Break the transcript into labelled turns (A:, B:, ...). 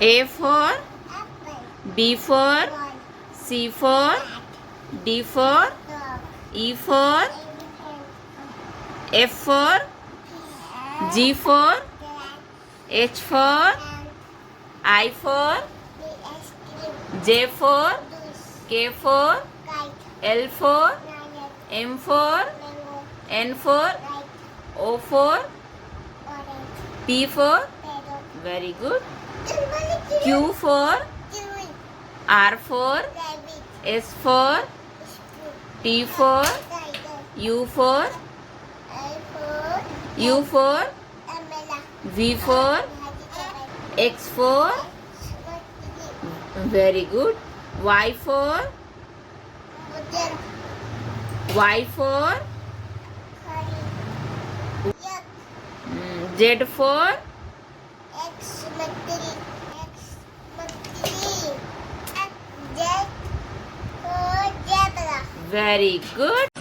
A: A for
B: apple,
A: B for
B: ball,
A: C for D for
B: dog,
A: E for
B: elephant,
A: F for G for
B: cat,
A: H for
B: and
A: I for
B: the ice cream,
A: J for
B: juice,
A: K for
B: kite,
A: L for
B: nugget,
A: M for
B: mango,
A: N for
B: light,
A: O for
B: orange,
A: P for
B: pedo,
A: very good
B: Q,
A: Q for
B: kiwi,
A: R for
B: rabbit,
A: S for
B: spoon,
A: T for
B: tiger,
A: U for
B: L for
A: U for
B: umbrella,
A: V for
B: vegetable,
A: X for
B: spaghetti,
A: very good Y for
B: wooden,
A: Y for
B: curry, yuck,
A: Z for
B: X, mercury, Z for zebra.
A: very good